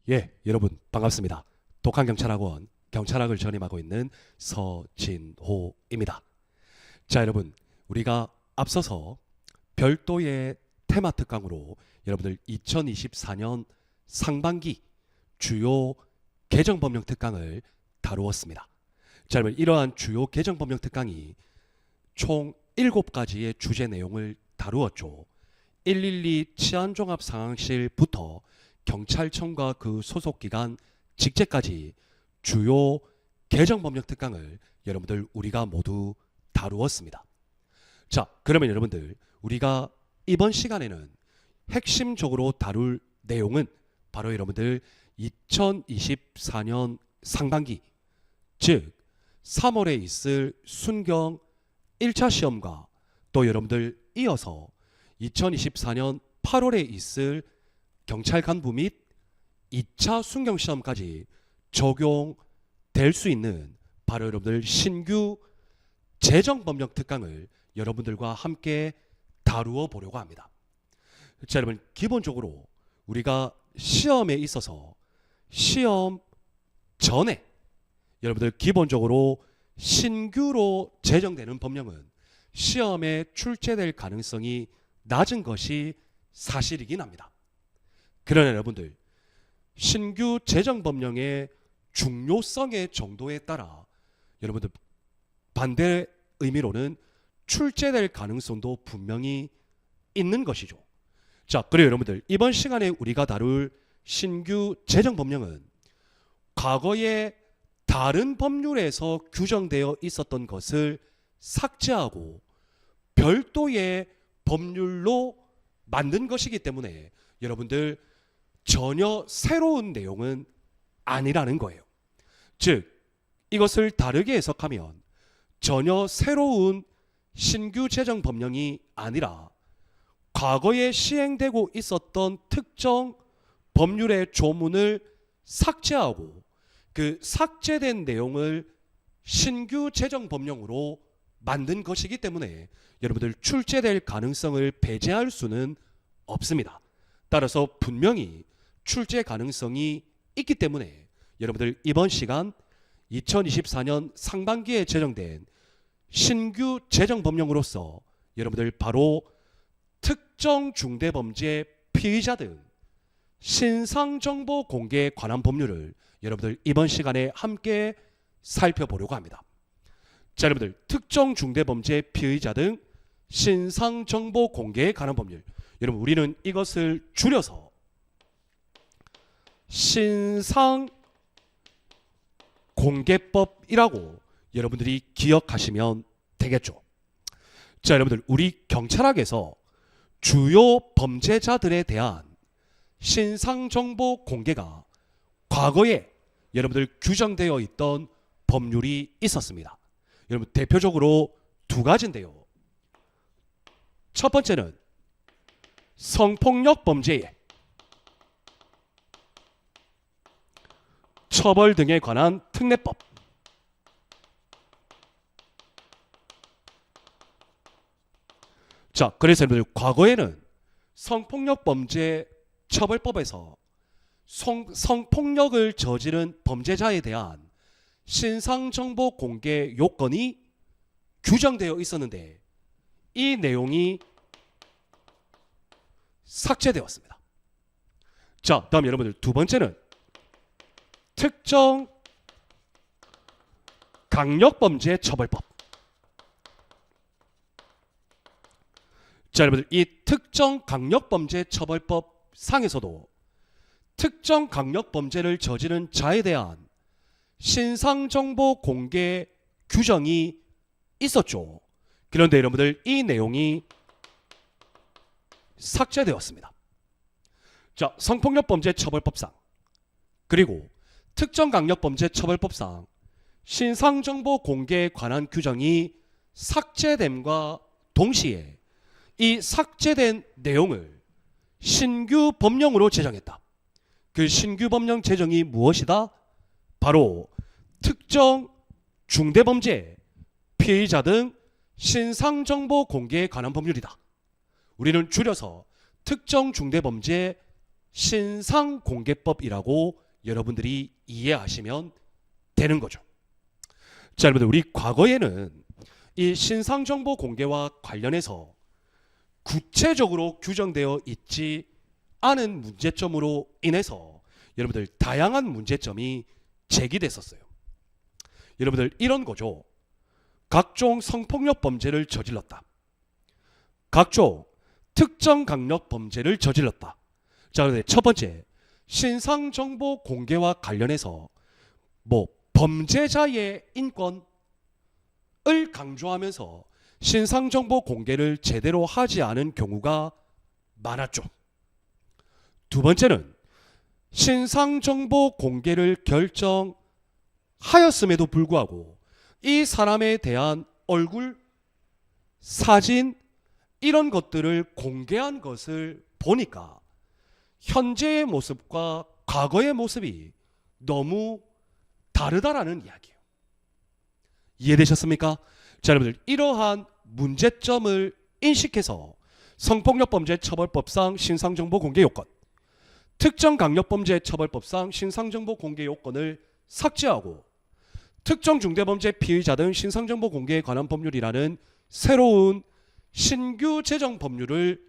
예, 여러분 반갑습니다. 독한경찰학원 경찰학을 전임하고 있는 서진호입니다. 자, 여러분 우리가 앞서서 별도의 테마 특강으로 여러분들 2024년 상반기 주요 개정법령 특강을 다루었습니다. 자, 여러분 이러한 주요 개정법령 특강이 총 7가지의 주제 내용을 다루었죠. 112 치안종합상황실부터 경찰청과 그 소속기관 직제까지 주요 개정법령 특강을 여러분들 우리가 모두 다루었습니다. 자, 그러면 여러분들 우리가 이번 시간에는 핵심적으로 다룰 내용은 바로 여러분들 2024년 상반기, 즉 3월에 있을 순경 1차 시험과 또 여러분들 이어서 2024년 8월에 있을 경찰 간부 및 2차 순경 시험까지 적용될 수 있는 바로 여러분들 신규 재정법령 특강을 여러분들과 함께 다루어 보려고 합니다. 자, 여러분 기본적으로 우리가 시험에 있어서 시험 전에 여러분들 기본적으로 신규로 제정되는 법령은 시험에 출제될 가능성이 낮은 것이 사실이긴 합니다. 그러나 여러분들 신규 제정법령의 중요성의 정도에 따라 여러분들 반대 의미로는 출제될 가능성도 분명히 있는 것이죠. 자, 그래요 여러분들 이번 시간에 우리가 다룰 신규 제정법령은 과거에 다른 법률에서 규정되어 있었던 것을 삭제하고 별도의 법률로 만든 것이기 때문에 여러분들 전혀 새로운 내용은 아니라는 거예요. 즉 이것을 다르게 해석하면 전혀 새로운 신규 제정 법령이 아니라 과거에 시행되고 있었던 특정 법률의 조문을 삭제하고 그 삭제된 내용을 신규 제정 법령으로 만든 것이기 때문에 여러분들 출제될 가능성을 배제할 수는 없습니다. 따라서 분명히 출제 가능성이 있기 때문에 여러분들 이번 시간 2024년 상반기에 제정된 신규 제정법령으로서 여러분들 바로 특정 중대범죄 피의자 등 신상정보 공개에 관한 법률을 여러분들 이번 시간에 함께 살펴보려고 합니다. 자, 여러분들 특정 중대범죄 피의자 등 신상정보 공개에 관한 법률, 여러분 우리는 이것을 줄여서 신상공개법이라고 여러분들이 기억하시면 되겠죠. 자, 여러분들 우리 경찰학에서 주요 범죄자들에 대한 신상정보 공개가 과거에 여러분들 규정되어 있던 법률이 있었습니다. 여러분 대표적으로 두 가지인데요. 첫 번째는 성폭력 범죄의 처벌 등에 관한 특례법. 자, 그래서 여러분들 과거에는 성폭력 범죄 처벌법에서 성폭력을 저지른 범죄자에 대한 신상정보 공개 요건이 규정되어 있었는데 이 내용이 삭제되었습니다. 자, 다음 여러분들 두 번째는 특정 강력범죄 처벌법. 자, 여러분들 이 특정 강력범죄 처벌법 상에서도 특정 강력범죄를 저지른 자에 대한 신상정보 공개 규정이 있었죠. 그런데 여러분들 이 내용이 삭제되었습니다. 자, 성폭력범죄 처벌법상 그리고 특정 강력범죄 처벌법상 신상정보 공개에 관한 규정이 삭제됨과 동시에 이 삭제된 내용을 신규 법령으로 제정했다. 그 신규 법령 제정이 무엇이다? 바로 특정 중대범죄 피의자 등 신상정보 공개에 관한 법률이다. 우리는 줄여서 특정 중대범죄 신상공개법이라고 여러분들이 이해하시면 되는 거죠. 자, 여러분들, 우리 과거에는 이 신상정보 공개와 관련해서 구체적으로 규정되어 있지 않은 문제점으로 인해서 여러분들 다양한 문제점이 제기됐었어요. 여러분들, 이런 거죠. 각종 성폭력 범죄를 저질렀다. 각종 특정 강력 범죄를 저질렀다. 자, 그런데 첫 번째, 신상정보 공개와 관련해서 범죄자의 인권을 강조하면서 신상정보 공개를 제대로 하지 않은 경우가 많았죠. 두 번째는 신상정보 공개를 결정하였음에도 불구하고 이 사람에 대한 얼굴, 사진 이런 것들을 공개한 것을 보니까 현재의 모습과 과거의 모습이 너무 다르다라는 이야기예요. 이해되셨습니까? 자, 여러분들, 이러한 문제점을 인식해서 성폭력범죄처벌법상 신상정보공개요건, 특정강력범죄처벌법상 신상정보공개 요건을 삭제하고 특정 중대범죄 피의자 등 신상정보 공개에 관한 법률이라는 새로운 신규 제정 법률을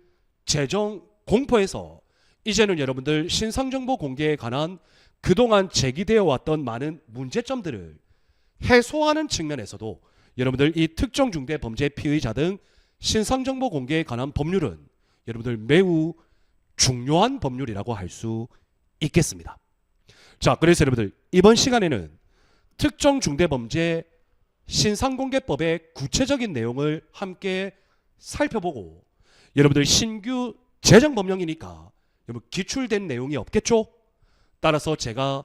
제정 공포해서 이제는 여러분들 신상정보 공개에 관한 그동안 제기되어 왔던 많은 문제점들을 해소하는 측면에서도 여러분들 이 특정 중대범죄 피의자 등 신상정보 공개에 관한 법률은 여러분들 매우 중요한 법률이라고 할 수 있겠습니다. 자, 그래서 여러분들 이번 시간에는 특정 중대범죄 신상공개법의 구체적인 내용을 함께 살펴보고 여러분들 신규 제정법령이니까 여러분 기출된 내용이 없겠죠? 따라서 제가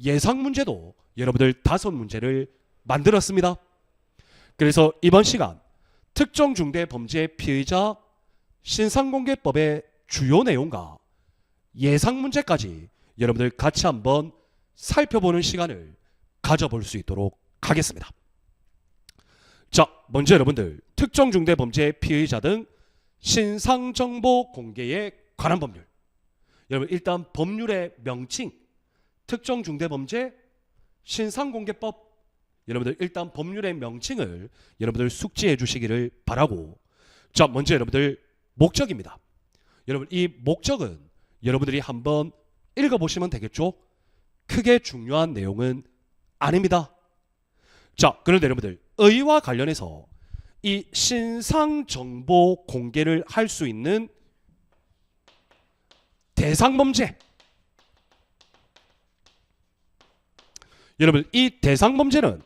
예상 문제도 여러분들 5문제를 만들었습니다. 그래서 이번 시간 특정 중대범죄 피의자 신상공개법의 주요 내용과 예상 문제까지 여러분들 같이 한번 살펴보는 시간을 가져볼 수 있도록 하겠습니다. 자, 먼저 여러분들 특정 중대범죄 피의자 등 신상정보 공개에 관한 법률. 여러분 일단 법률의 명칭 특정 중대범죄 신상공개법, 여러분들 일단 법률의 명칭을 여러분들 숙지해 주시기를 바라고, 자, 먼저 여러분들 목적입니다. 여러분 이 목적은 여러분들이 한번 읽어보시면 되겠죠? 크게 중요한 내용은 아닙니다. 자, 그런데 여러분들 의와 관련해서 이 신상정보 공개를 할 수 있는 대상범죄, 여러분 이 대상범죄는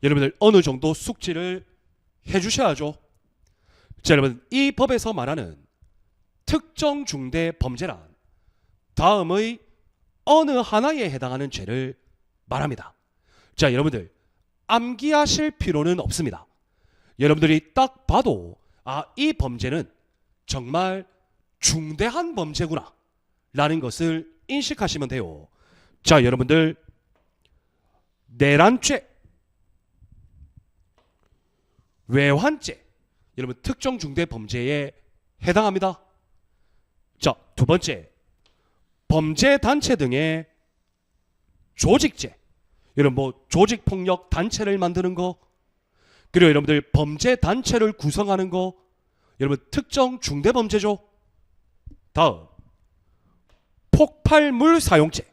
여러분들 어느 정도 숙지를 해주셔야죠. 자, 여러분 이 법에서 말하는 특정 중대범죄란 다음의 어느 하나에 해당하는 죄를 말합니다. 자, 여러분들 암기하실 필요는 없습니다. 여러분들이 딱 봐도 이 범죄는 정말 중대한 범죄구나 라는 것을 인식하시면 돼요. 자, 여러분들 내란죄, 외환죄, 여러분 특정 중대범죄에 해당합니다. 자, 두 번째 범죄단체 등의 조직죄, 여러분 조직폭력 단체를 만드는 거, 그리고 여러분들 범죄단체를 구성하는 거, 여러분 특정 중대범죄죠. 다음 폭발물 사용죄,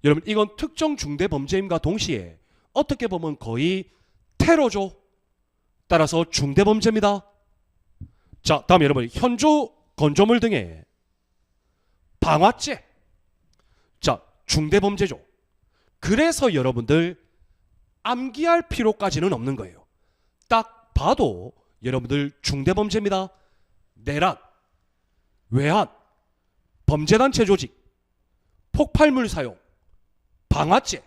여러분 이건 특정 중대범죄임과 동시에 어떻게 보면 거의 테러죠. 따라서 중대범죄입니다. 자, 다음 여러분 현조 건조물 등의 방화죄, 자, 중대범죄죠. 그래서 여러분들 암기할 필요까지는 없는 거예요. 딱 봐도 여러분들 중대범죄입니다. 내란, 외환, 범죄단체 조직, 폭발물 사용, 방화죄,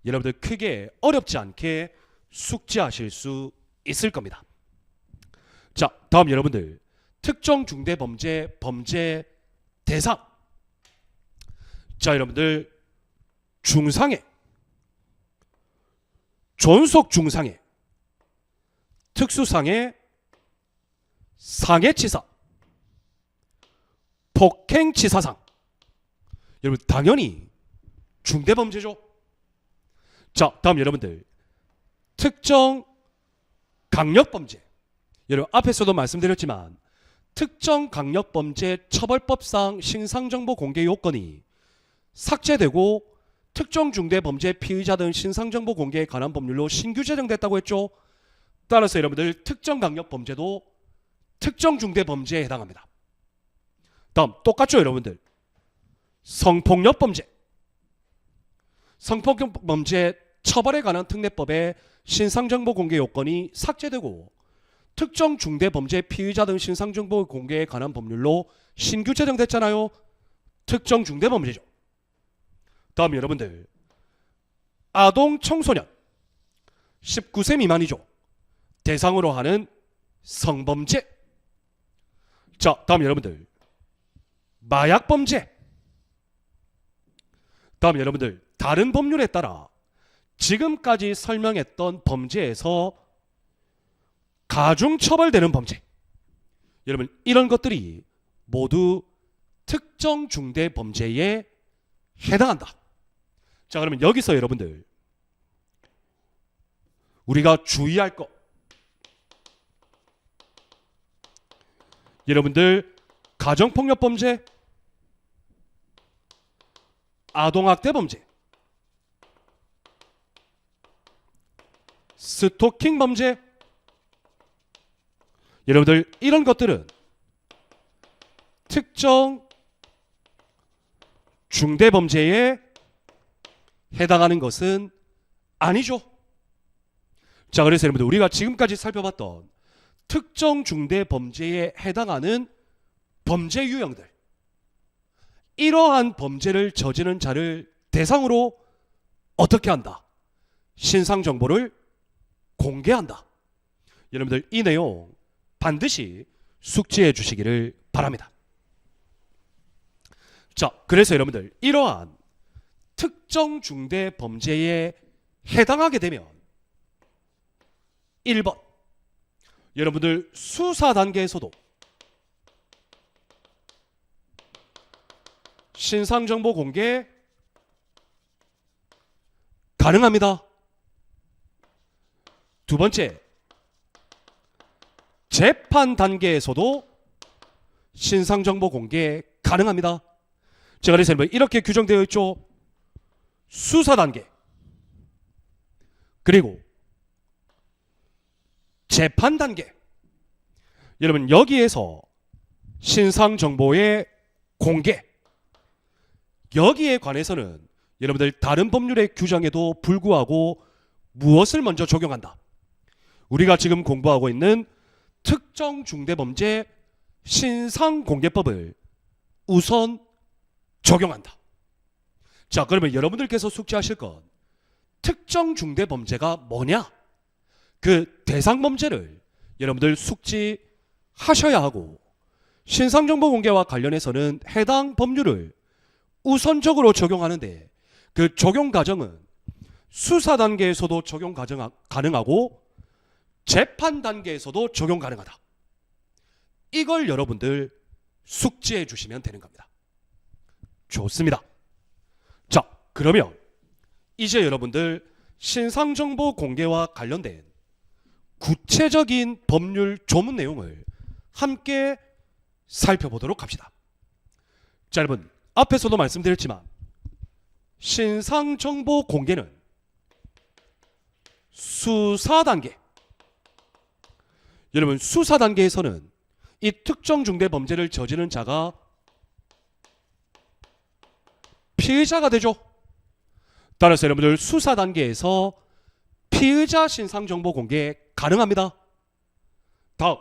여러분들 크게 어렵지 않게 숙지하실 수 있을 겁니다. 자, 다음 여러분들 특정 중대범죄 범죄 대상, 자, 여러분들 중상해, 존속 중상해, 특수상해, 상해치사, 폭행치사상. 여러분 당연히 중대범죄죠. 자, 다음 여러분들 특정 강력범죄. 여러분 앞에서도 말씀드렸지만 특정 강력범죄 처벌법상 신상정보 공개 요건이 삭제되고 특정 중대범죄 피의자 등 신상정보 공개에 관한 법률로 신규 제정됐다고 했죠. 따라서 여러분들 특정 강력범죄도 특정 중대범죄에 해당합니다. 다음 똑같죠 여러분들. 성폭력범죄. 성폭력범죄 처벌에 관한 특례법에 신상정보 공개 요건이 삭제되고 특정 중대범죄 피의자 등 신상정보 공개에 관한 법률로 신규 제정됐잖아요. 특정 중대범죄죠. 다음 여러분들 아동 청소년 19세 미만이죠. 대상으로 하는 성범죄. 자, 다음 여러분들 마약범죄. 다음 여러분들 다른 법률에 따라 지금까지 설명했던 범죄에서 가중처벌되는 범죄. 여러분 이런 것들이 모두 특정 중대범죄에 해당한다. 자, 그러면 여기서 여러분들 우리가 주의할 것. 여러분들 가정폭력범죄, 아동학대범죄, 스토킹 범죄. 여러분들 이런 것들은 특정 중대범죄에 해당하는 것은 아니죠. 자, 그래서 여러분들 우리가 지금까지 살펴봤던 특정 중대범죄에 해당하는 범죄 유형들, 이러한 범죄를 저지른 자를 대상으로 어떻게 한다? 신상정보를 공개한다. 여러분들 이 내용 반드시 숙지해 주시기를 바랍니다. 자, 그래서 여러분들 이러한 특정 중대 범죄에 해당하게 되면 1번 여러분들 수사 단계에서도 신상정보 공개 가능합니다. 두 번째, 재판 단계에서도 신상정보 공개 가능합니다. 자, 그래서 이렇게 규정되어 있죠. 수사 단계 그리고 재판 단계. 여러분 여기에서 신상정보의 공개, 여기에 관해서는 여러분들 다른 법률의 규정에도 불구하고 무엇을 먼저 적용한다? 우리가 지금 공부하고 있는 특정 중대범죄 신상공개법을 우선 적용한다. 자, 그러면 여러분들께서 숙지하실 건 특정 중대범죄가 뭐냐? 그 대상 범죄를 여러분들 숙지하셔야 하고, 신상정보 공개와 관련해서는 해당 법률을 우선적으로 적용하는데 그 적용 과정은 수사 단계에서도 적용 가능하고 재판 단계에서도 적용 가능하다. 이걸 여러분들 숙지해 주시면 되는 겁니다. 좋습니다. 자, 그러면 이제 여러분들 신상정보 공개와 관련된 구체적인 법률 조문 내용을 함께 살펴보도록 합시다. 자, 여러분 앞에서도 말씀드렸지만 신상정보 공개는 수사 단계, 여러분 수사 단계에서는 이 특정 중대 범죄를 저지른 자가 피의자가 되죠. 따라서 여러분들 수사 단계에서 피의자 신상정보 공개 가능합니다. 다음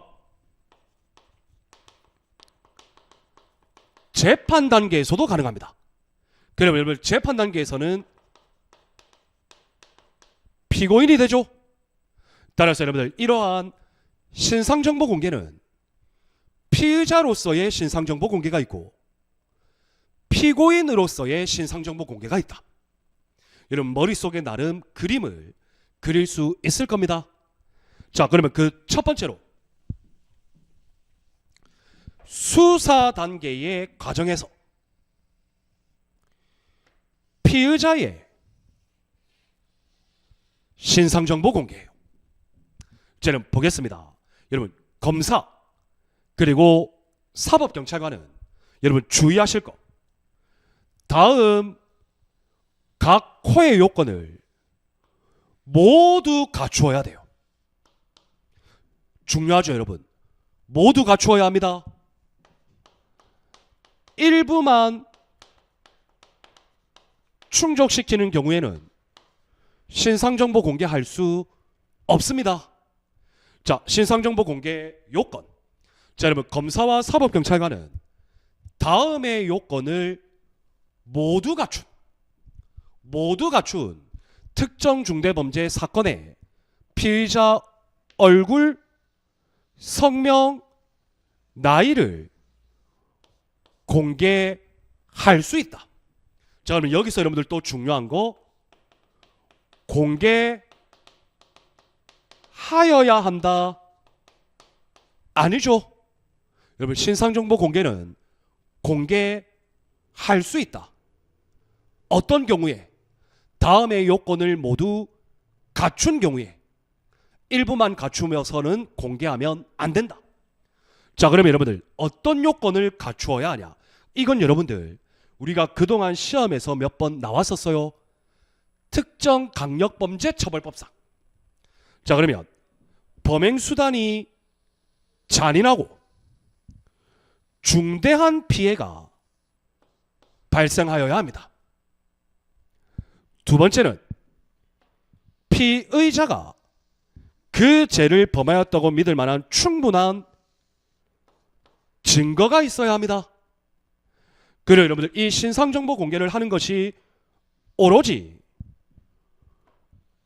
재판 단계에서도 가능합니다. 그러면 여러분 재판 단계에서는 피고인이 되죠. 따라서 여러분들 이러한 신상정보 공개는 피의자로서의 신상정보 공개가 있고 피고인으로서의 신상정보 공개가 있다. 여러분 머릿속에 나름 그림을 그릴 수 있을 겁니다. 자, 그러면 그 첫 번째로 수사 단계의 과정에서 피의자의 신상정보 공개예요. 저는 보겠습니다. 여러분, 검사 그리고 사법경찰관은 여러분 주의하실 것. 다음 각 호의 요건을 모두 갖추어야 돼요. 중요하죠, 여러분. 모두 갖추어야 합니다. 일부만 충족시키는 경우에는 신상정보 공개할 수 없습니다. 자, 신상정보 공개 요건. 자, 여러분, 검사와 사법경찰관은 다음의 요건을 모두 갖춘 특정 중대범죄 사건의 피의자 얼굴, 성명, 나이를 공개할 수 있다. 자, 그러면 여기서 여러분들 또 중요한 거, 공개하여야 한다? 아니죠. 여러분, 신상정보 공개는 공개할 수 있다. 어떤 경우에? 다음의 요건을 모두 갖춘 경우에. 일부만 갖추면서는 공개하면 안 된다. 자, 그러면 여러분들 어떤 요건을 갖추어야 하냐? 이건 여러분들 우리가 그동안 시험에서 몇 번 나왔었어요. 특정 강력범죄처벌법상. 자, 그러면 범행수단이 잔인하고 중대한 피해가 발생하여야 합니다. 두 번째는 피의자가 그 죄를 범하였다고 믿을 만한 충분한 증거가 있어야 합니다. 그리고 여러분들 이 신상정보 공개를 하는 것이 오로지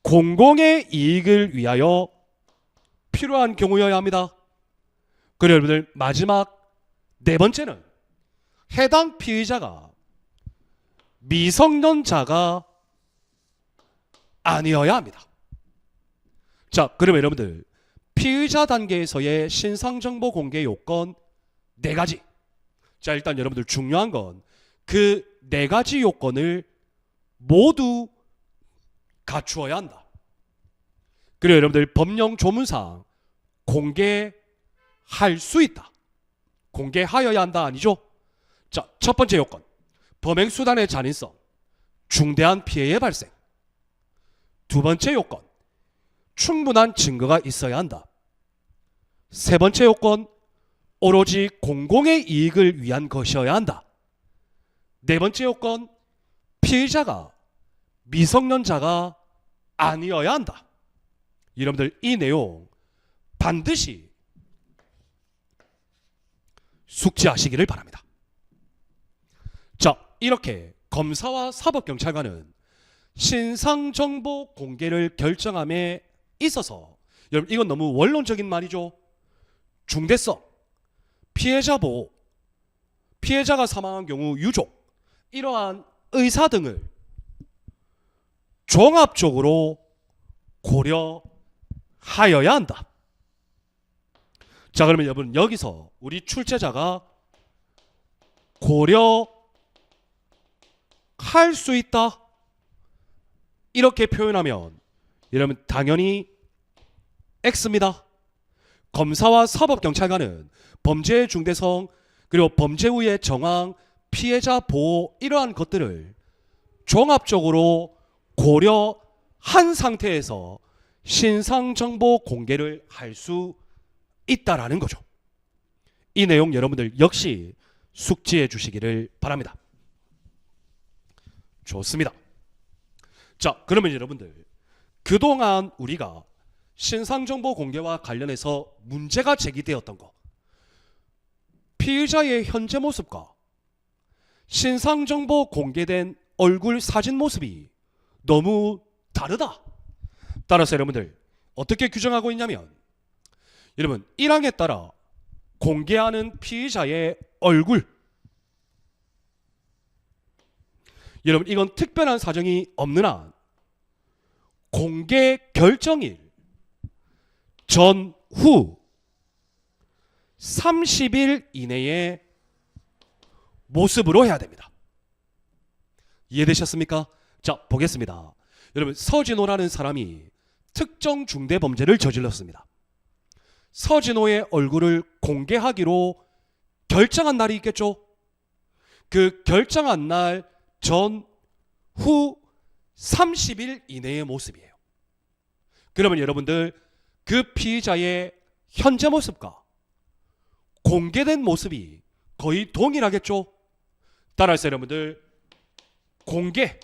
공공의 이익을 위하여 필요한 경우여야 합니다. 그리고 여러분들 마지막 네 번째는 해당 피의자가 미성년자가 아니어야 합니다. 자, 그러면 여러분들 피의자 단계에서의 신상정보 공개 요건 네 가지. 자, 일단 여러분들 중요한 건 그 네 가지 요건을 모두 갖추어야 한다. 그리고 여러분들 법령 조문상 공개할 수 있다. 공개하여야 한다 아니죠? 자, 첫 번째 요건. 범행 수단의 잔인성, 중대한 피해의 발생. 두 번째 요건. 충분한 증거가 있어야 한다. 세 번째 요건. 오로지 공공의 이익을 위한 것이어야 한다. 네 번째 요건. 피의자가 미성년자가 아니어야 한다. 여러분들 이 내용 반드시 숙지하시기를 바랍니다. 자, 이렇게 검사와 사법경찰관은 신상정보 공개를 결정함에 있어서, 여러분 이건 너무 원론적인 말이죠. 중대성, 피해자 보호, 피해자가 사망한 경우 유족, 이러한 의사 등을 종합적으로 고려하여야 한다. 자, 그러면 여러분 여기서 우리 출제자가 고려할 수 있다 이렇게 표현하면 여러분 당연히 X입니다. 검사와 사법경찰관은 범죄의 중대성 그리고 범죄 후의 정황, 피해자 보호 이러한 것들을 종합적으로 고려한 상태에서 신상정보 공개를 할 수 있다라는 거죠. 이 내용 여러분들 역시 숙지해 주시기를 바랍니다. 좋습니다. 자, 그러면 여러분들 그동안 우리가 신상정보 공개와 관련해서 문제가 제기되었던 거, 피의자의 현재 모습과 신상정보 공개된 얼굴 사진 모습이 너무 다르다. 따라서 여러분들 어떻게 규정하고 있냐면, 여러분 1항에 따라 공개하는 피의자의 얼굴, 여러분 이건 특별한 사정이 없는 한 공개 결정일 전후 30일 이내의 모습으로 해야 됩니다. 이해되셨습니까? 자, 보겠습니다. 여러분, 서진호라는 사람이 특정 중대 범죄를 저질렀습니다. 서진호의 얼굴을 공개하기로 결정한 날이 있겠죠? 그 결정한 날 전후 30일 이내의 모습이에요. 그러면 여러분들, 그 피의자의 현재 모습과 공개된 모습이 거의 동일하겠죠? 따라서 여러분들, 공개.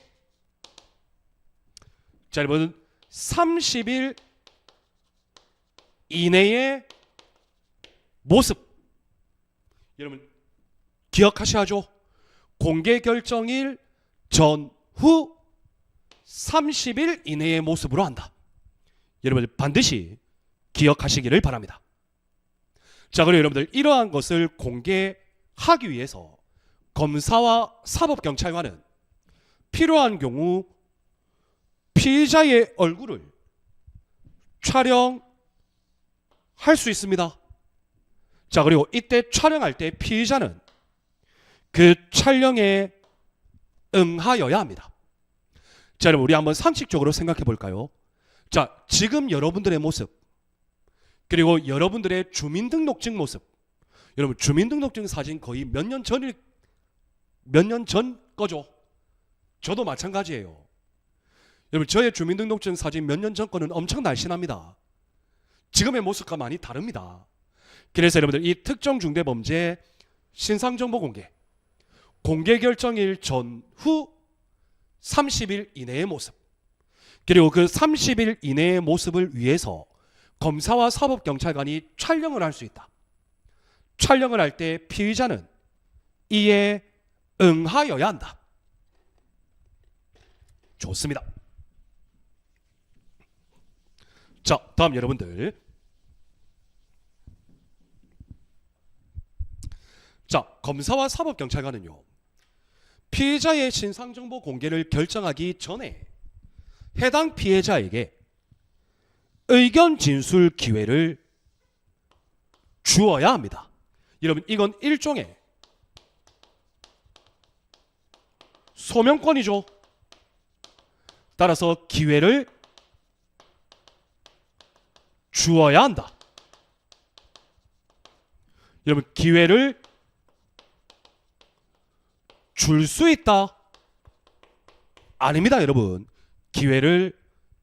자, 여러분, 30일 이내의 모습. 여러분, 기억하셔야죠. 공개 결정일 전후 30일 이내의 모습으로 한다. 여러분, 반드시 기억하시기를 바랍니다. 자, 그리고 여러분들, 이러한 것을 공개하기 위해서 검사와 사법경찰관은 필요한 경우 피의자의 얼굴을 촬영할 수 있습니다. 자, 그리고 이때 촬영할 때 피의자는 그 촬영에 응하여야 합니다. 자, 여러분, 우리 한번 상식적으로 생각해 볼까요? 자, 지금 여러분들의 모습, 그리고 여러분들의 주민등록증 모습. 여러분, 주민등록증 사진 거의 몇 년 전 거죠? 저도 마찬가지예요. 여러분, 저의 주민등록증 사진 몇 년 전 거는 엄청 날씬합니다. 지금의 모습과 많이 다릅니다. 그래서 여러분들, 이 특정 중대범죄 신상정보 공개 결정일 전후 30일 이내의 모습, 그리고 그 30일 이내의 모습을 위해서 검사와 사법경찰관이 촬영을 할 수 있다. 촬영을 할 때 피의자는 이에 응하여야 한다. 좋습니다. 자, 다음 여러분들. 자, 검사와 사법경찰관은요, 피해자의 신상정보 공개를 결정하기 전에 해당 피해자에게 의견 진술 기회를 주어야 합니다. 여러분, 이건 일종의 소명권이죠. 따라서 기회를 주어야 한다. 여러분, 기회를 줄 수 있다? 아닙니다, 여러분. 기회를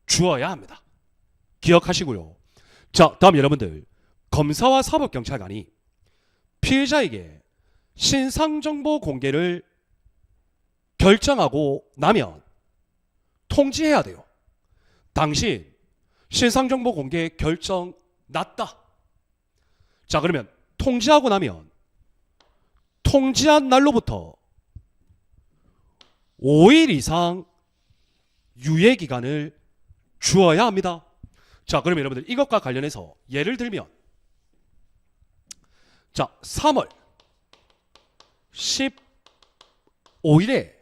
주어야 합니다. 기억하시고요. 자, 다음 여러분들, 검사와 사법경찰관이 피해자에게 신상정보 공개를 결정하고 나면 통지해야 돼요. 당신 신상정보 공개 결정 났다. 자, 그러면 통지하고 나면 통지한 날로부터 5일 이상 유예기간을 주어야 합니다. 자, 그러면 여러분들, 이것과 관련해서 예를 들면, 자, 3월 15일에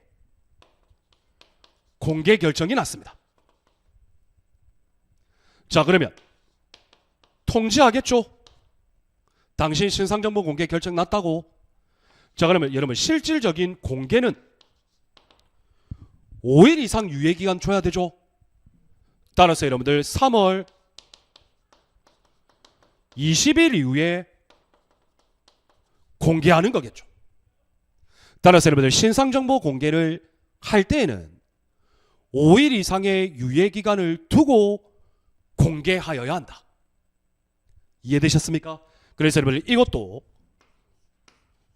공개 결정이 났습니다. 자, 그러면 통지하겠죠? 당신 신상정보 공개 결정 났다고. 자, 그러면 여러분, 실질적인 공개는 5일 이상 유예기간 줘야 되죠? 따라서 여러분들, 3월 20일 이후에 공개하는 거겠죠. 따라서 여러분들, 신상정보 공개를 할 때에는 5일 이상의 유예기간을 두고 공개하여야 한다. 이해되셨습니까? 그래서 여러분들, 이것도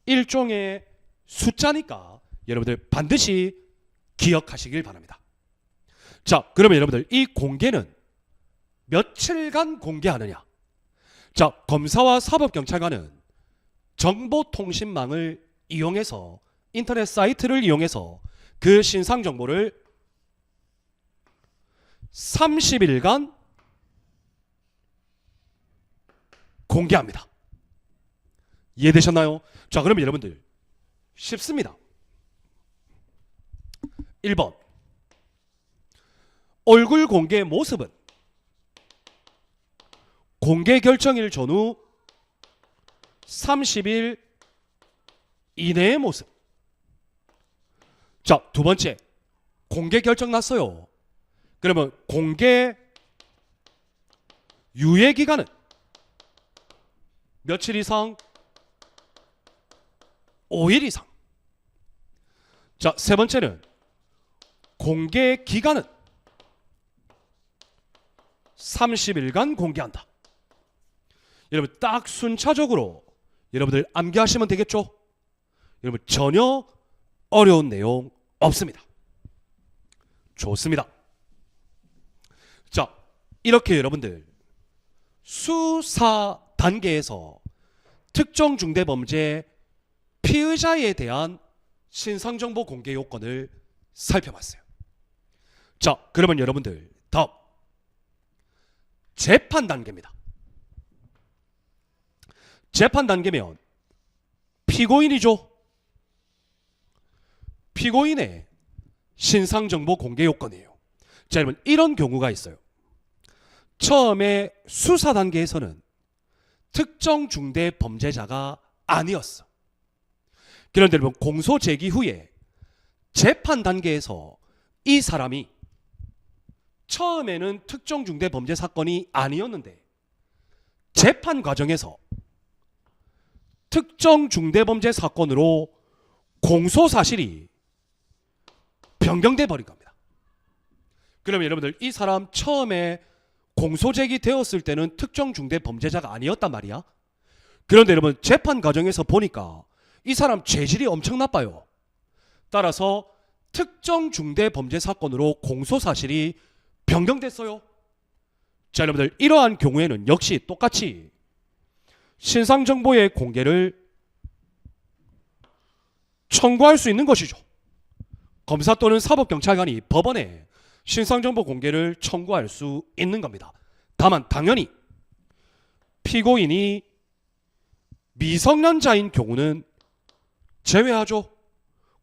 일종의 숫자니까 여러분들 반드시 기억하시길 바랍니다. 자, 그러면 여러분들, 이 공개는 며칠간 공개하느냐? 자, 검사와 사법경찰관은 정보통신망을 이용해서, 인터넷 사이트를 이용해서 그 신상정보를 30일간 공개합니다. 이해되셨나요? 자, 그러면 여러분들, 쉽습니다. 1번, 얼굴 공개 모습은 공개 결정일 전후 30일 이내의 모습. 자, 두 번째, 공개 결정 났어요. 그러면 공개 유예 기간은 며칠 이상? 5일 이상. 자, 세 번째는 공개 기간은 30일간 공개한다. 여러분 딱 순차적으로 여러분들 암기하시면 되겠죠? 여러분 전혀 어려운 내용 없습니다. 좋습니다. 자, 이렇게 여러분들 수사 단계에서 특정 중대범죄 피의자에 대한 신상정보 공개 요건을 살펴봤어요. 자, 그러면 여러분들 다음 재판 단계입니다. 재판 단계면 피고인이죠. 피고인의 신상정보 공개 요건이에요. 자, 여러분 이런 경우가 있어요. 처음에 수사 단계에서는 특정 중대 범죄자가 아니었어. 그런데 여러분 공소 제기 후에 재판 단계에서 이 사람이 처음에는 특정 중대 범죄 사건이 아니었는데 재판 과정에서 특정 중대 범죄 사건으로 공소 사실이 변경돼 버린 겁니다. 그러면 여러분들 이 사람 처음에 공소 제기되었을 때는 특정 중대 범죄자가 아니었단 말이야. 그런데 여러분 재판 과정에서 보니까 이 사람 죄질이 엄청 나빠요. 따라서 특정 중대 범죄 사건으로 공소 사실이 변경됐어요. 자, 여러분들 이러한 경우에는 역시 똑같이 신상정보의 공개를 청구할 수 있는 것이죠. 검사 또는 사법경찰관이 법원에 신상정보 공개를 청구할 수 있는 겁니다. 다만 당연히 피고인이 미성년자인 경우는 제외하죠.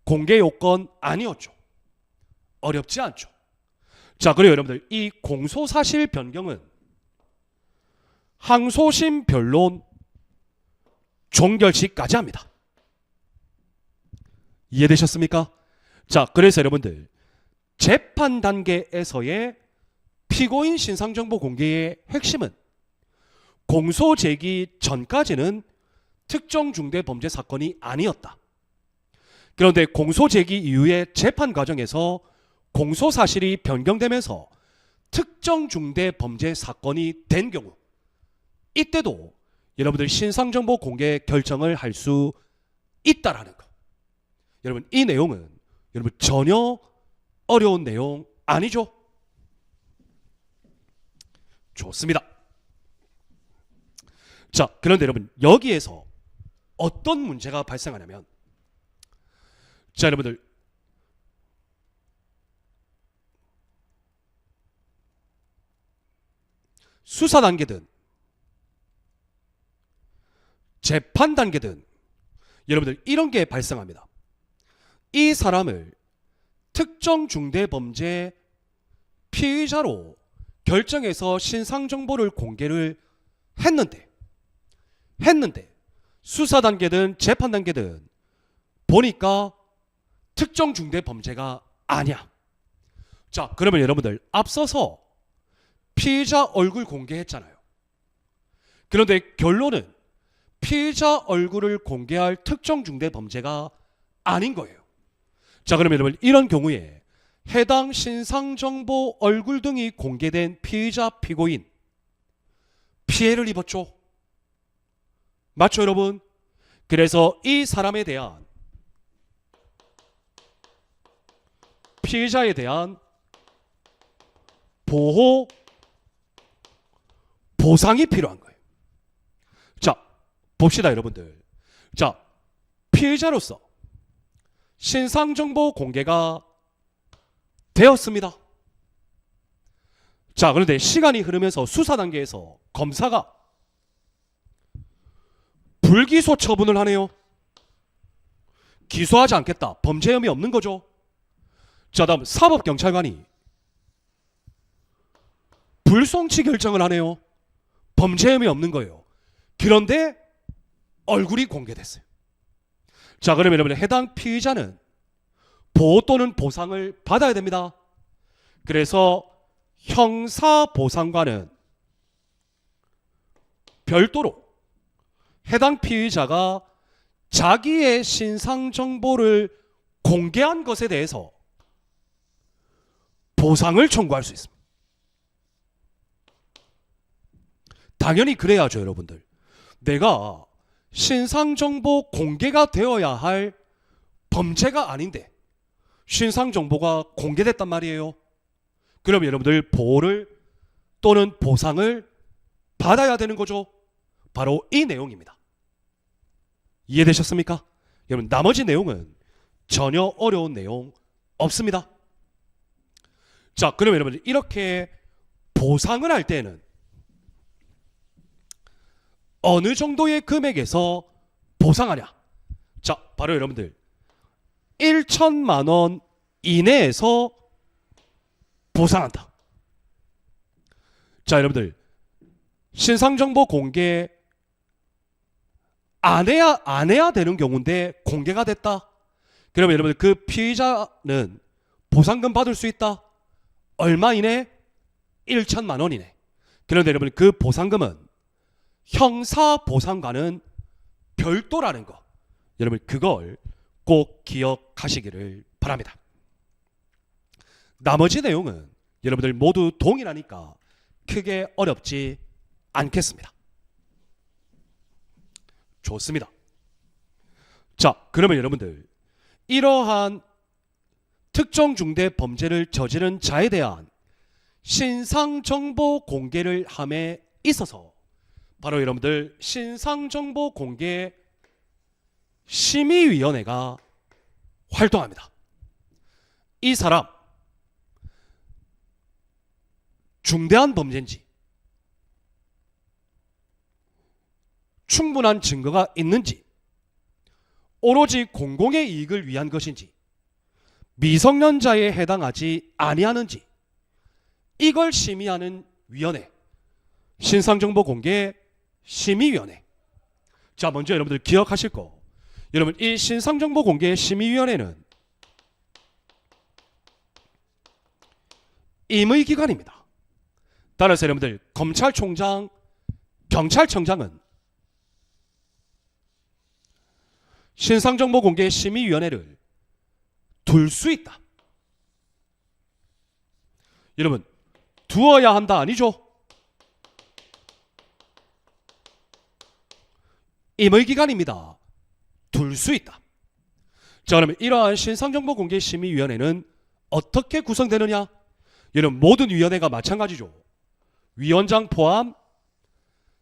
공개 요건 아니었죠. 어렵지 않죠. 자, 그리고 여러분들 이 공소사실 변경은 항소심 변론 종결시까지 합니다. 이해되셨습니까? 자, 그래서 여러분들 재판 단계에서의 피고인 신상정보 공개의 핵심은 공소 제기 전까지는 특정 중대 범죄 사건이 아니었다. 그런데 공소 제기 이후에 재판 과정에서 공소 사실이 변경되면서 특정 중대 범죄 사건이 된 경우, 이때도 여러분들 신상정보 공개 결정을 할 수 있다라는 거. 여러분 이 내용은 여러분 전혀 어려운 내용 아니죠? 좋습니다. 자, 그런데 여러분 여기에서 어떤 문제가 발생하냐면, 자, 여러분들 수사 단계든 재판 단계든 여러분들 이런 게 발생합니다. 이 사람을 특정 중대범죄 피의자로 결정해서 신상정보를 공개를 했는데 수사 단계든 재판 단계든 보니까 특정 중대범죄가 아니야. 자, 그러면 여러분들 앞서서 피의자 얼굴 공개했잖아요. 그런데 결론은 피의자 얼굴을 공개할 특정 중대범죄가 아닌 거예요. 자, 그러면 여러분 이런 경우에 해당 신상정보 얼굴 등이 공개된 피의자 피고인 피해를 입었죠. 맞죠, 여러분? 그래서 이 사람에 대한 피해자에 대한 보호 보상이 필요한 거예요. 자, 봅시다, 여러분들. 자, 피해자로서 신상정보 공개가 되었습니다. 자, 그런데 시간이 흐르면서 수사 단계에서 검사가 불기소 처분을 하네요. 기소하지 않겠다. 범죄 혐의 없는 거죠. 자, 다음 사법경찰관이 불송치 결정을 하네요. 범죄 혐의 없는 거예요. 그런데 얼굴이 공개됐어요. 자, 그러면 여러분 해당 피의자는 보호 또는 보상을 받아야 됩니다. 그래서 형사보상과는 별도로 해당 피의자가 자기의 신상정보를 공개한 것에 대해서 보상을 청구할 수 있습니다. 당연히 그래야죠, 여러분들. 내가 신상정보 공개가 되어야 할 범죄가 아닌데 신상정보가 공개됐단 말이에요. 그럼 여러분들 보호를 또는 보상을 받아야 되는 거죠. 바로 이 내용입니다. 이해되셨습니까? 여러분 나머지 내용은 전혀 어려운 내용 없습니다. 자, 그러면 여러분들 이렇게 보상을 할 때는 어느 정도의 금액에서 보상하냐? 자, 바로 여러분들 1천만 원 이내에서 보상한다. 자, 여러분들 신상정보 공개 안 해야 되는 경우인데 공개가 됐다. 그러면 여러분들 그 피의자는 보상금 받을 수 있다. 얼마 이내? 1천만 원 이내. 그런데 여러분 그 보상금은 형사보상과는 별도라는 거. 여러분 그걸 꼭 기억하시기를 바랍니다. 나머지 내용은 여러분들 모두 동일하니까 크게 어렵지 않겠습니다. 좋습니다. 자, 그러면 여러분들 이러한 특정 중대 범죄를 저지른 자에 대한 신상정보 공개를 함에 있어서 바로 여러분들 신상정보 공개 심의위원회가 활동합니다. 이 사람 중대한 범죄인지 충분한 증거가 있는지 오로지 공공의 이익을 위한 것인지 미성년자에 해당하지 아니하는지 이걸 심의하는 위원회 신상정보 공개 심의위원회. 자, 먼저 여러분들 기억하실 거, 여러분 이 신상정보 공개 심의위원회는 임의기관입니다. 따라서 여러분들 검찰총장, 경찰청장은 신상정보 공개 심의위원회를 둘 수 있다. 여러분 두어야 한다 아니죠? 임의기관입니다. 둘 수 있다. 자, 그러면 이러한 신상정보 공개 심의위원회는 어떻게 구성되느냐? 여러분 모든 위원회가 마찬가지죠. 위원장 포함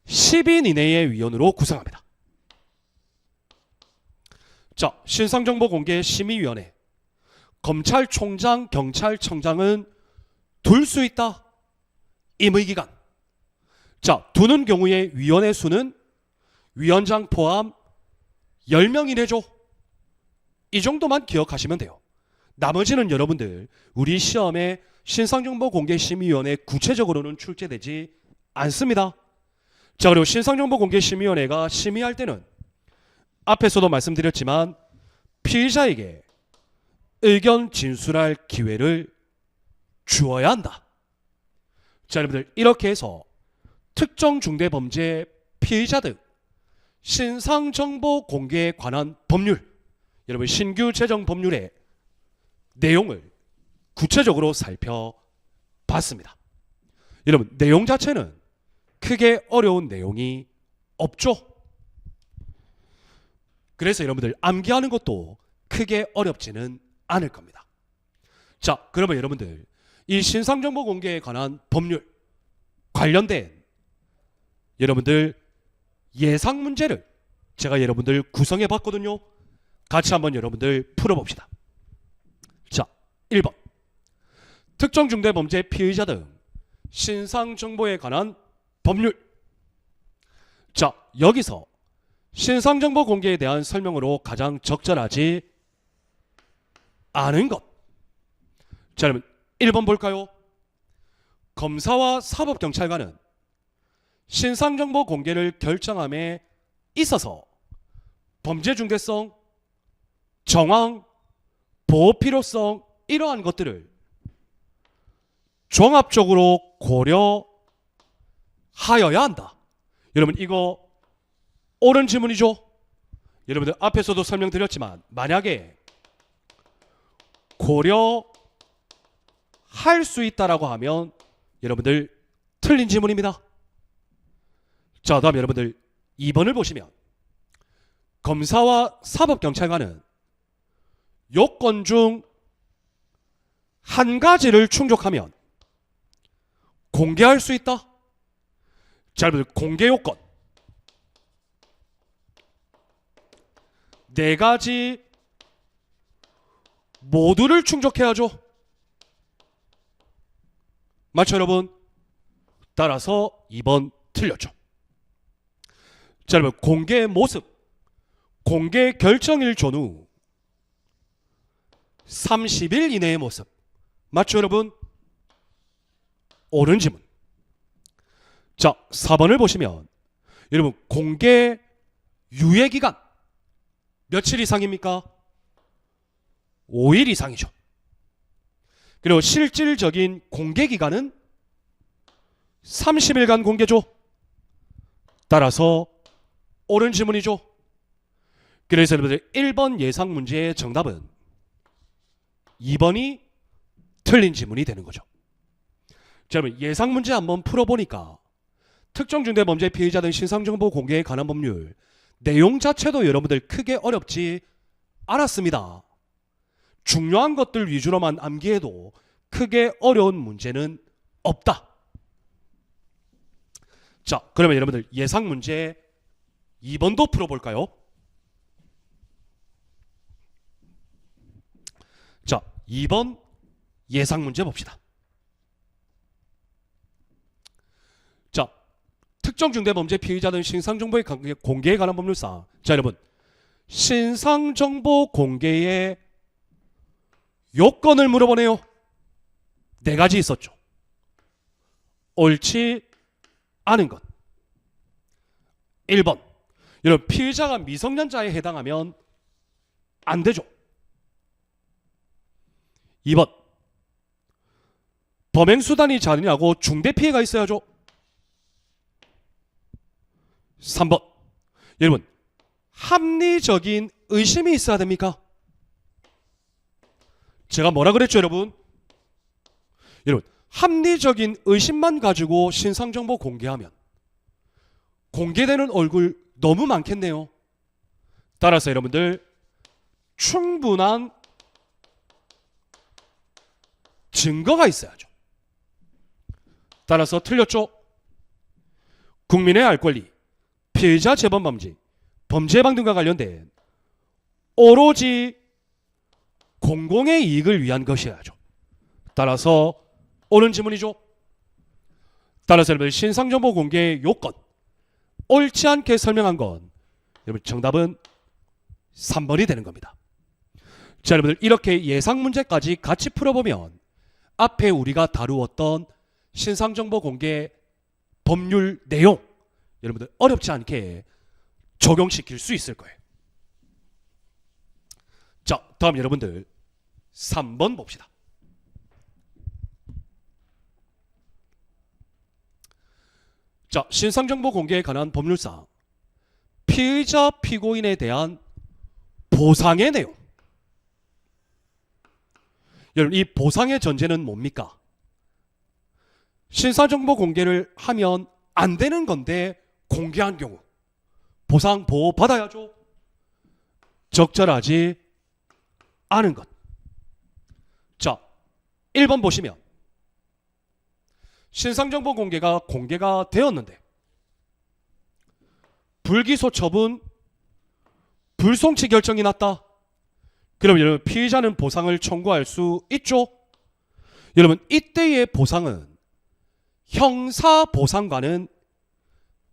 10인 이내의 위원으로 구성합니다. 자, 신상정보 공개 심의위원회 검찰총장, 경찰청장은 둘 수 있다. 임의기관. 자, 두는 경우에 위원회 수는 위원장 포함 10명 이내죠. 이 정도만 기억하시면 돼요. 나머지는 여러분들 우리 시험에 신상정보 공개 심의위원회 구체적으로는 출제되지 않습니다. 자, 그리고 신상정보 공개 심의위원회가 심의할 때는 앞에서도 말씀드렸지만 피의자에게 의견 진술할 기회를 주어야 한다. 자, 여러분들 이렇게 해서 특정 중대범죄 피의자 등 신상정보 공개에 관한 법률, 여러분 신규 제정 법률의 내용을 구체적으로 살펴봤습니다. 여러분 내용 자체는 크게 어려운 내용이 없죠. 그래서 여러분들 암기하는 것도 크게 어렵지는 않을 겁니다. 자, 그러면 여러분들 이 신상정보 공개에 관한 법률 관련된 여러분들 예상 문제를 제가 여러분들 구성해 봤거든요. 같이 한번 여러분들 풀어봅시다. 자, 1번 특정 중대범죄 피의자 등 신상정보에 관한 법률. 자, 여기서 신상정보 공개에 대한 설명으로 가장 적절하지 않은 것. 자, 그러면 1번 볼까요? 검사와 사법경찰관은 신상정보 공개를 결정함에 있어서 범죄 중대성, 정황, 보호 필요성 이러한 것들을 종합적으로 고려하여야 한다. 여러분 이거 옳은 질문이죠? 여러분들 앞에서도 설명드렸지만 만약에 고려할 수 있다라고 하면 여러분들 틀린 질문입니다. 자, 다음 여러분들 2번을 보시면 검사와 사법경찰관은 요건 중 한 가지를 충족하면 공개할 수 있다. 자, 여러분들 공개 요건 네 가지 모두를 충족해야죠. 맞죠 여러분? 따라서 2번 틀렸죠. 자, 여러분 공개 모습, 공개 결정일 전후 30일 이내의 모습. 맞죠 여러분? 옳은 질문. 자, 4번을 보시면 여러분 공개 유예 기간 며칠 이상입니까? 5일 이상이죠. 그리고 실질적인 공개 기간은 30일간 공개죠. 따라서 옳은 질문이죠. 그래서 여러분들 1번 예상 문제의 정답은 2번이 틀린 질문이 되는 거죠. 자, 그러면 예상 문제 한번 풀어보니까 특정 중대 범죄 피의자 등 신상정보 공개에 관한 법률 내용 자체도 여러분들 크게 어렵지 않았습니다. 중요한 것들 위주로만 암기해도 크게 어려운 문제는 없다. 자, 그러면 여러분들 예상 문제 2번도 풀어볼까요? 자, 2번 예상 문제 봅시다. 자, 특정 중대범죄 피의자 등 신상정보의 공개에 관한 법률상. 자, 여러분 신상정보 공개의 요건을 물어보네요. 네 가지 있었죠. 옳지 않은 것. 1번 여러분 피의자가 미성년자에 해당하면 안 되죠. 2번 범행수단이 잔인하고 중대피해가 있어야죠. 3번 여러분 합리적인 의심이 있어야 됩니까? 제가 뭐라 그랬죠 여러분? 여러분 합리적인 의심만 가지고 신상정보 공개하면 공개되는 얼굴 너무 많겠네요. 따라서 여러분들 충분한 증거가 있어야죠. 따라서 틀렸죠. 국민의 알 권리, 피해자 재범 방지, 범죄 예방 등과 관련된 오로지 공공의 이익을 위한 것이어야죠. 따라서 옳은 질문이죠. 따라서 여러분 신상정보 공개의 요건 옳지 않게 설명한 건 여러분 정답은 3번이 되는 겁니다. 자, 여러분들 이렇게 예상 문제까지 같이 풀어보면 앞에 우리가 다루었던 신상정보 공개 법률 내용 여러분들 어렵지 않게 적용시킬 수 있을 거예요. 자, 다음 여러분들 3번 봅시다. 자, 신상정보 공개에 관한 법률상 피의자 피고인에 대한 보상의 내용. 여러분 이 보상의 전제는 뭡니까? 신상정보 공개를 하면 안 되는 건데 공개한 경우 보상 보호 받아야죠. 적절하지 않은 것. 자, 1번 보시면 신상정보 공개가 되었는데 불기소 처분 불송치 결정이 났다. 그럼 여러분 피의자는 보상을 청구할 수 있죠. 여러분 이때의 보상은 형사보상과는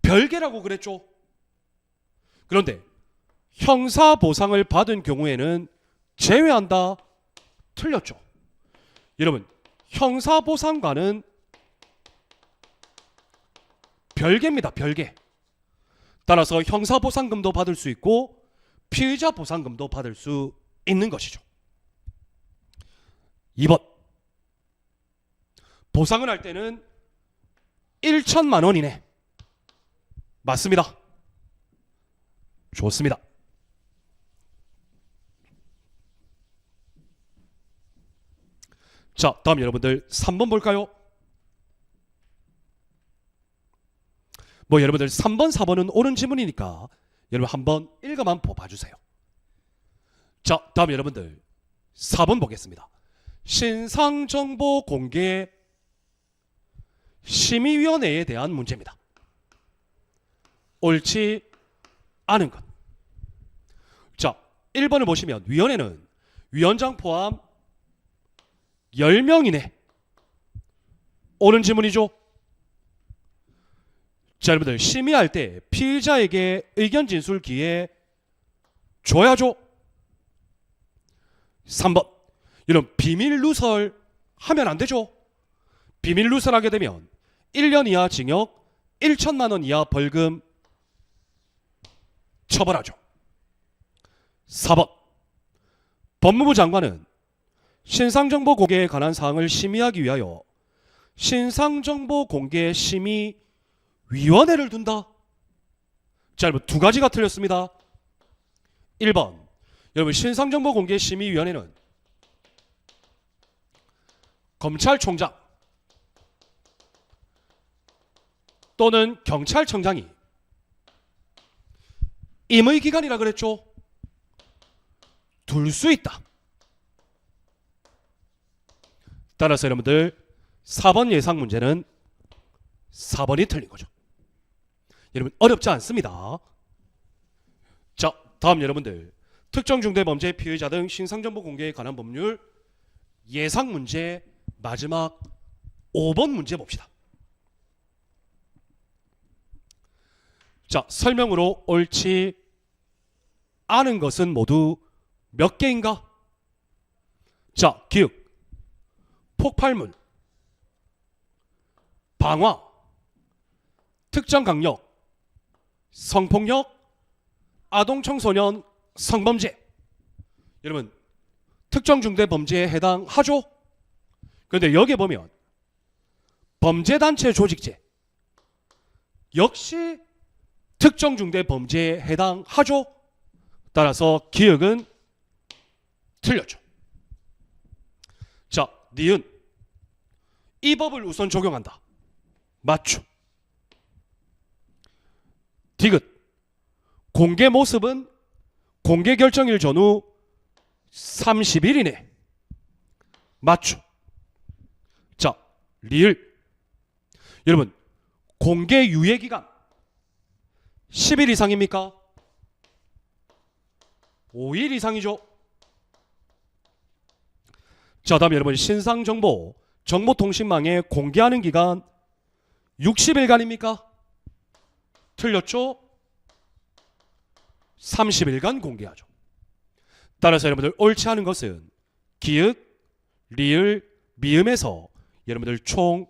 별개라고 그랬죠. 그런데 형사보상을 받은 경우에는 제외한다. 틀렸죠. 여러분 형사보상과는 별개입니다. 별개. 따라서 형사보상금도 받을 수 있고 피의자 보상금도 받을 수 있는 것이죠. 2번, 보상을 할 때는 1천만 원 이내. 맞습니다. 좋습니다. 자, 다음 여러분들 3번 볼까요? 뭐 여러분들 3번, 4번은 옳은 지문이니까 여러분 한번 읽어만 봐주세요. 자, 다음 여러분들 4번 보겠습니다. 신상정보 공개 심의위원회에 대한 문제입니다. 옳지 않은 것. 자, 1번을 보시면 위원회는 위원장 포함 10명 이내. 옳은 지문이죠. 자, 여러분들 심의할 때 피의자에게 의견 진술 기회 줘야죠. 3번, 이런 비밀 누설 하면 안 되죠. 비밀 누설하게 되면 1년 이하 징역, 1천만 원 이하 벌금 처벌하죠. 4번, 법무부 장관은 신상정보 공개에 관한 사항을 심의하기 위하여 신상정보 공개 심의위원회를 둔다. 자, 여러분 두 가지가 틀렸습니다. 1번, 여러분 신상정보 공개 심의위원회는 검찰총장 또는 경찰청장이 임의기관이라 그랬죠. 둘 수 있다. 따라서 여러분들 4번 예상 문제는 4번이 틀린 거죠. 여러분 어렵지 않습니다. 자, 다음 여러분들 특정 중대범죄 피의자 등 신상정보 공개에 관한 법률 예상 문제 마지막 5번 문제 봅시다. 자, 설명으로 옳지 않은 것은 모두 몇 개인가? 자, 기억, 폭발물, 방화, 특정 강력, 성폭력, 아동 청소년 성범죄. 여러분 특정 중대 범죄에 해당하죠? 그런데 여기 보면 범죄단체 조직죄 역시 특정 중대 범죄에 해당하죠? 따라서 기억은 틀렸죠. 자, 니은 이 법을 우선 적용한다. 맞죠? 디귿 공개 모습은 공개 결정일 전후 30일 이내. 맞죠? 자, 리을 여러분 공개 유예 기간 10일 이상입니까? 5일 이상이죠. 자, 다음 여러분 신상정보 정보통신망에 공개하는 기간 60일간입니까? 틀렸죠? 30일간 공개하죠. 따라서 여러분들 옳지 않은 것은 기읍, 리을, 미음에서 여러분들 총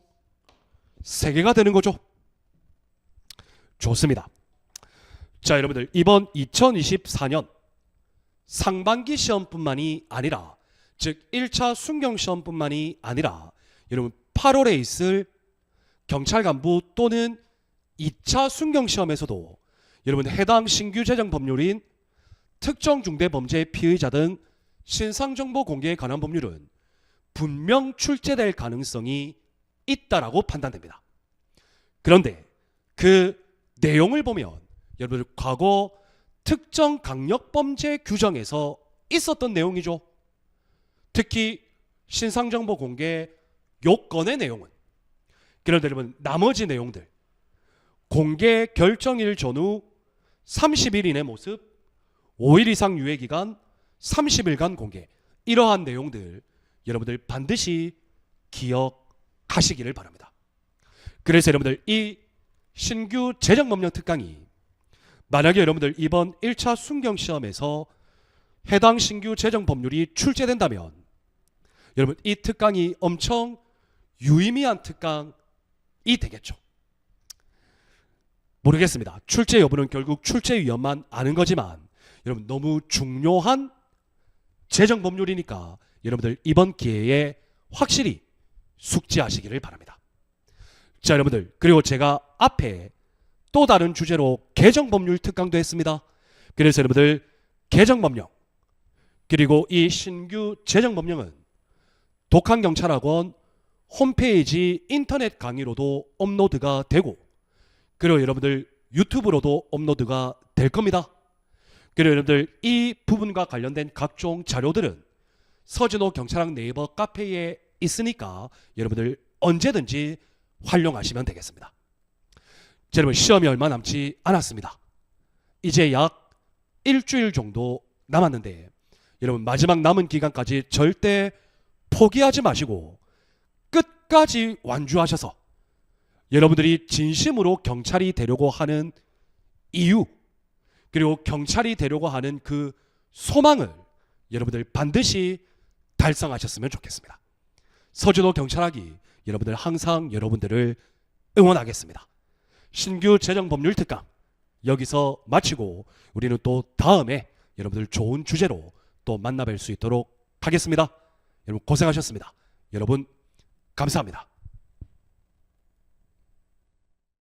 3개가 되는 거죠. 좋습니다. 자, 여러분들 이번 2024년 상반기 시험뿐만이 아니라 즉 1차 순경시험뿐만이 아니라 여러분 8월에 있을 경찰 간부 또는 2차 순경시험에서도 여러분 해당 신규 제정 법률인 특정 중대범죄 피의자 등 신상정보 공개에 관한 법률은 분명 출제될 가능성이 있다라고 판단됩니다. 그런데 그 내용을 보면 여러분들 과거 특정 강력범죄 규정에서 있었던 내용이죠. 특히 신상정보 공개 요건의 내용은. 그런데 여러분 나머지 내용들 공개 결정일 전후 30일 이내 모습, 5일 이상 유예기간, 30일간 공개, 이러한 내용들 여러분들 반드시 기억하시기를 바랍니다. 그래서 여러분들 이 신규 제정법령 특강이 만약에 여러분들 이번 1차 순경시험에서 해당 신규 제정법률이 출제된다면 여러분 이 특강이 엄청 유의미한 특강이 되겠죠. 모르겠습니다. 출제 여부는 결국 출제 위원만 아는 거지만 여러분 너무 중요한 재정 법률이니까 여러분들 이번 기회에 확실히 숙지하시기를 바랍니다. 자, 여러분들, 그리고 제가 앞에 또 다른 주제로 개정법률 특강도 했습니다. 그래서 여러분들 개정법령 그리고 이 신규 재정법령은 독한경찰학원 홈페이지 인터넷 강의로도 업로드가 되고, 그리고 여러분들 유튜브로도 업로드가 될 겁니다. 그리고 여러분들 이 부분과 관련된 각종 자료들은 서진호 경찰학 네이버 카페에 있으니까 여러분들 언제든지 활용하시면 되겠습니다. 자, 여러분 시험이 얼마 남지 않았습니다. 이제 약 일주일 정도 남았는데 여러분 마지막 남은 기간까지 절대 포기하지 마시고 끝까지 완주하셔서 여러분들이 진심으로 경찰이 되려고 하는 이유, 그리고 경찰이 되려고 하는 그 소망을 여러분들 반드시 달성하셨으면 좋겠습니다. 서진호 경찰학이 여러분들 항상 여러분들을 응원하겠습니다. 신규 재정법률 특강 여기서 마치고 우리는 또 다음에 여러분들 좋은 주제로 또 만나뵐 수 있도록 하겠습니다. 여러분 고생하셨습니다. 여러분 감사합니다.